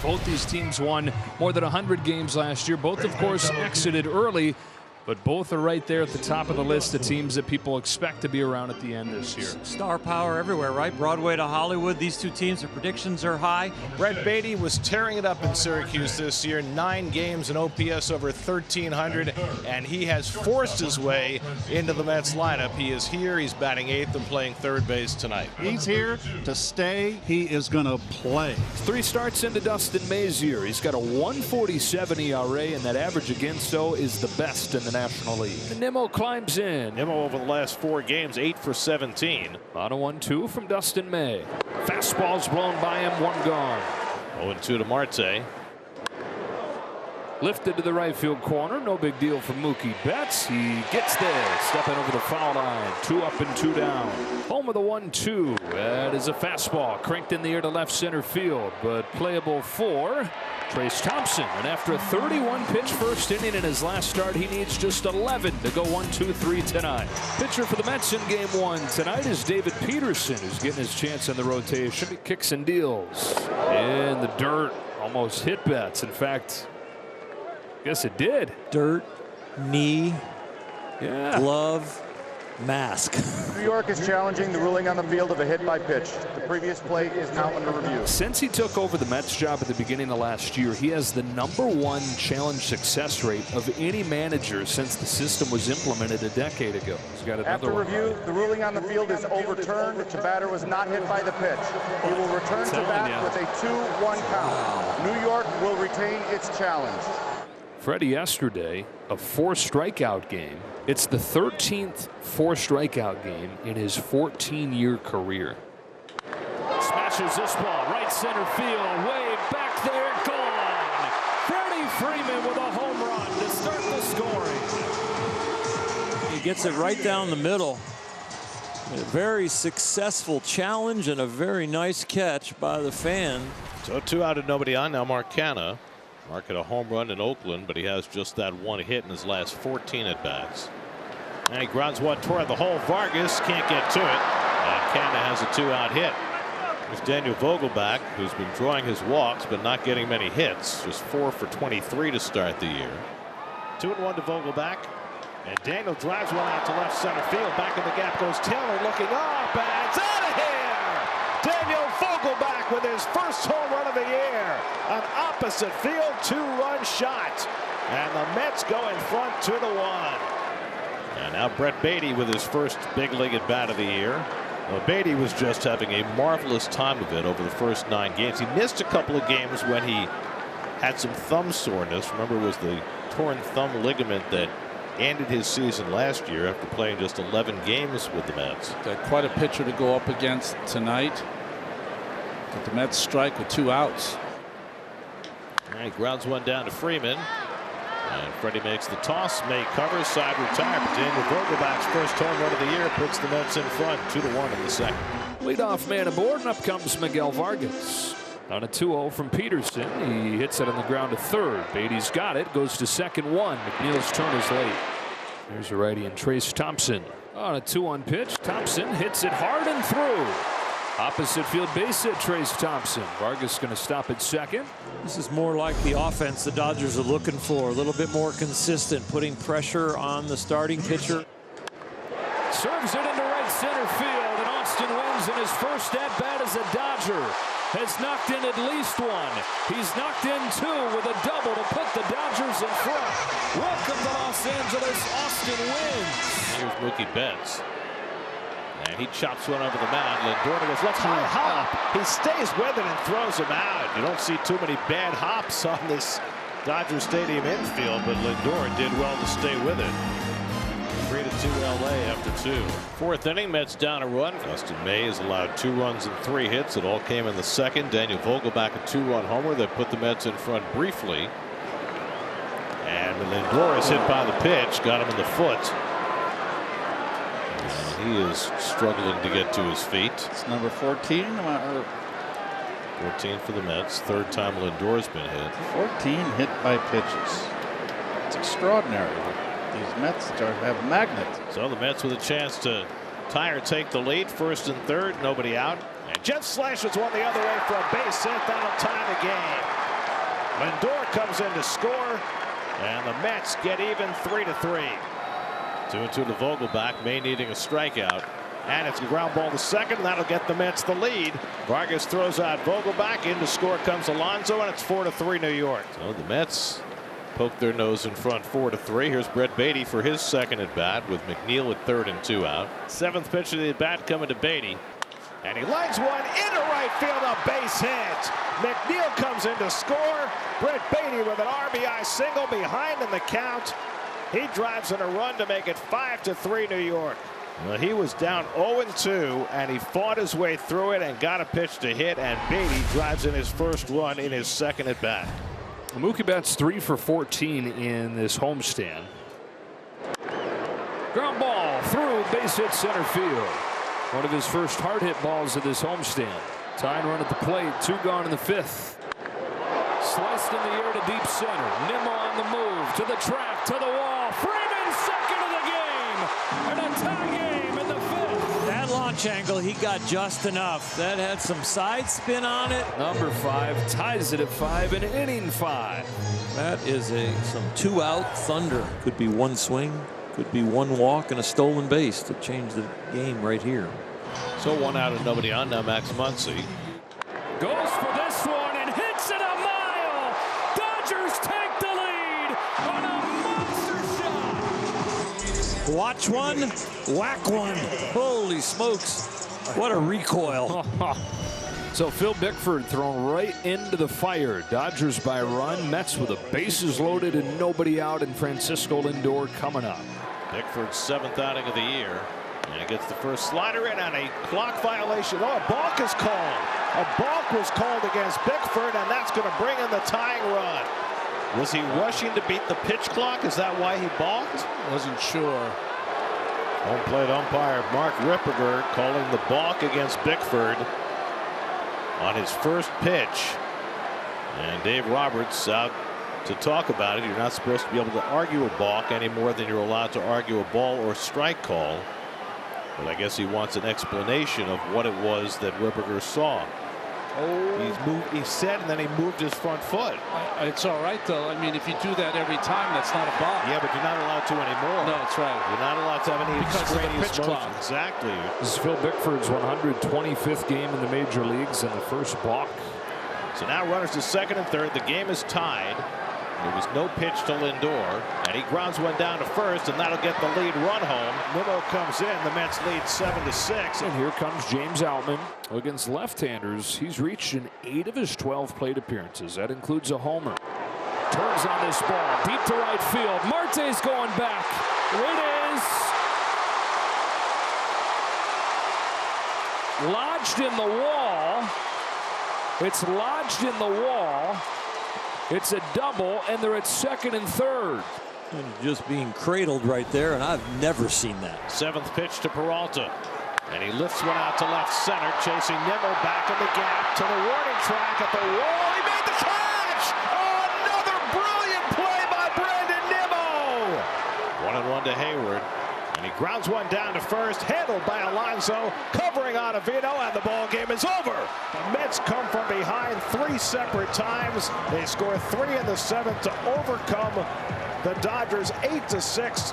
Both these teams won more than 100 games last year. Both, of course, exited early, but both are right there at the top of the list of teams that people expect to be around at the end this year. Star power everywhere, right? Broadway to Hollywood. These two teams, their predictions are high. Brett Beatty was tearing it up in Syracuse this year. 9 games and OPS over 1,300, and he has forced his way into the Mets lineup. He is here. He's batting 8th and playing third base tonight. He's here to stay. He is going to play. 3 starts into Dustin May's year. He's got a 1.47 ERA, and that average against so is the best in the National League. And Nimmo climbs in. Nimmo over the last 4 games, 8 for 17. On a 1-2 from Dustin May. Fastball's blown by him, 1 gone. 0-2 to Marte. Lifted to the right field corner. No big deal for Mookie Betts. He gets there. Stepping over the foul line. 2 up and 2 down. Home of the 1-2. That is a fastball. Cranked in the air to left center field. But playable for Trace Thompson. And after a 31-pitch first inning in his last start, he needs just 11 to go 1-2-3 tonight. Pitcher for the Mets in game 1 tonight is David Peterson, who's getting his chance in the rotation. He kicks and deals. In the dirt. Almost hit Betts. In fact, yes, it did. Dirt, knee, glove, mask. New York is challenging the ruling on the field of a hit by pitch. The previous play is now under review. Since he took over the Mets job at the beginning of last year, he has the #1 challenge success rate of any manager since the system was implemented a decade ago. He's got another After one. review, the ruling on the field is overturned. The batter was not hit by the pitch. He will return to bat with a 2-1 count. New York will retain its challenge. Freddie yesterday, a 4 strikeout game. It's the 13th 4 strikeout game in his 14-year career. Smashes this ball right center field, way back there, gone. Freddie Freeman with a home run to start the scoring. He gets it right down the middle. A very successful challenge and a very nice catch by the fan. So 2 out and nobody on now. Marcana. Mark hit a home run in Oakland, but he has just that 1 hit in his last 14 at-bats. And he grounds one toward the hole. Vargas can't get to it. And Canna has a 2-out hit. There's Daniel Vogelbach, who's been drawing his walks, but not getting many hits. Just 4 for 23 to start the year. 2-1 to Vogelbach. And Daniel drives one out to left center field. Back in the gap goes Taylor looking up, and it's out of here! Daniel Vogelbach with his first home run of the year. An opposite field 2-run shot. And the Mets go in front 2-1. And now Brett Beatty with his first big league at bat of the year. Well, Beatty was just having a marvelous time of it over the first 9 games. He missed a couple of games when he had some thumb soreness. Remember, it was the torn thumb ligament that ended his season last year after playing just 11 games with the Mets. Quite a pitcher to go up against tonight. But the Mets strike with 2 outs. All right, grounds one down to Freeman. And Freddie makes the toss. May covers, side retire. But Daniel Vogelbach's first home run of the year puts the Mets in front 2-1 in the second. Leadoff man aboard, and up comes Miguel Vargas. On a 2-0 from Peterson. He hits it on the ground to third. Beatty's got it. Goes to second 1. McNeil's turn is late. There's a righty and Trace Thompson. On a 2-1 pitch. Thompson hits it hard and through. Opposite field base hit Trace Thompson. Vargas going to stop at second. This is more like the offense the Dodgers are looking for. A little bit more consistent, putting pressure on the starting pitcher. Serves it into right center field, and Austin Wynns in his first at-bat as a Dodger has knocked in at least 1. He's knocked in 2 with a double to put the Dodgers in front. Welcome to Los Angeles, Austin Wynns. Here's Mookie Betts. And he chops one over the mound. Lindor goes left high hop. He stays with it and throws him out. You don't see too many bad hops on this Dodger Stadium infield, but Lindor did well to stay with it. 3-2 LA after 2. 4th inning, Mets down a run. Dustin May has allowed 2 runs and 3 hits. It all came in the second. Daniel Vogelbach a 2-run homer that put the Mets in front briefly. And Lindor is hit by the pitch, got him in the foot. He is struggling to get to his feet. It's number 14. 14 for the Mets. 3rd time Lindor's been hit. 14 hit by pitches. It's extraordinary. These Mets have magnets. So the Mets with a chance to tie or take the lead. 1st and 3rd. Nobody out. And Jeff slashes one the other way for a base hit. That'll tie the game. Lindor comes in to score, and the Mets get even 3-3. 2-2 to Vogelbach, May needing a strikeout. And it's a ground ball to second. That'll get the Mets the lead. Vargas throws out Vogelbach. In to score comes Alonso, and it's 4-3 New York. So the Mets poke their nose in front 4-3. Here's Brett Beatty for his second at bat with McNeil at third and 2 out. Seventh pitch of the at bat coming to Beatty. And he lines one into right field, a base hit. McNeil comes in to score. Brett Beatty with an RBI single behind in the count. He drives in a run to make it 5-3 New York. Well, he was down 0-2, and he fought his way through it and got a pitch to hit, and Beatty drives in his first run in his second at bat. Mookie Betts 3 for 14 in this homestand. Ground ball through, base hit center field. One of his first hard hit balls of this homestand. Tying run at the plate, 2 gone in the 5th. Sliced in the air to deep center. Nimmo on the move to the track, to the wall. Freeman second of the game, and a tie game in the 5th. That launch angle, he got just enough. That had some side spin on it. Number 5 ties it at 5 in inning 5. That is some 2-out thunder. Could be 1 swing, could be 1 walk and a stolen base to change the game right here. So 1 out and nobody on. Now Max Muncy goes for this one and hits it a mile. Dodgers take the lead on a monster shot. Watch one, whack one. Holy smokes, what a recoil. So Phil Bickford thrown right into the fire. Dodgers by a run. Mets with the bases loaded and nobody out, and Francisco Lindor coming up. Bickford's 7th outing of the year. And he gets the first slider in on a clock violation. Oh, a balk is called. A balk was called against Bickford, and that's going to bring in the tying run. Was he rushing to beat the pitch clock? Is that why he balked? Wasn't sure. Home plate umpire Mark Ripperger calling the balk against Bickford on his first pitch. And Dave Roberts out to talk about it. You're not supposed to be able to argue a balk any more than you're allowed to argue a ball or strike call. But I guess he wants an explanation of what it was that Ripperger saw. Oh, He said, and then he moved his front foot. it's all right though. I mean, if you do that every time, that's not a balk. Yeah, but you're not allowed to anymore. No, that's right. You're not allowed to have any Because of the extraneous pitch motion. clock. Exactly. This is Phil Bickford's 125th game in the major leagues and the first balk. So now runners to second and third. The game is tied. There was no pitch to Lindor, and he grounds one down to first, and that'll get the lead run home. Nimmo comes in. The Mets lead 7-6. And here comes James Outman against left-handers. He's reached in 8 of his 12 plate appearances. That includes a homer. Turns on this ball deep to right field. Marte's going back. It is lodged in the wall. It's lodged in the wall. It's a double, and they're at second and third. And just being cradled right there, and I've never seen that. 7th pitch to Peralta, and he lifts one out to left center, chasing Nimmo back in the gap to the warning track at the wall. He made the catch! Oh, another brilliant play by Brandon Nimmo! 1-1 to Hayward, and he grounds one down to first, handled by Alonso, covering Ottavino, and the ball game is over. The Mets come from behind 3 separate times. They score 3 in the 7th to overcome the Dodgers 8-6.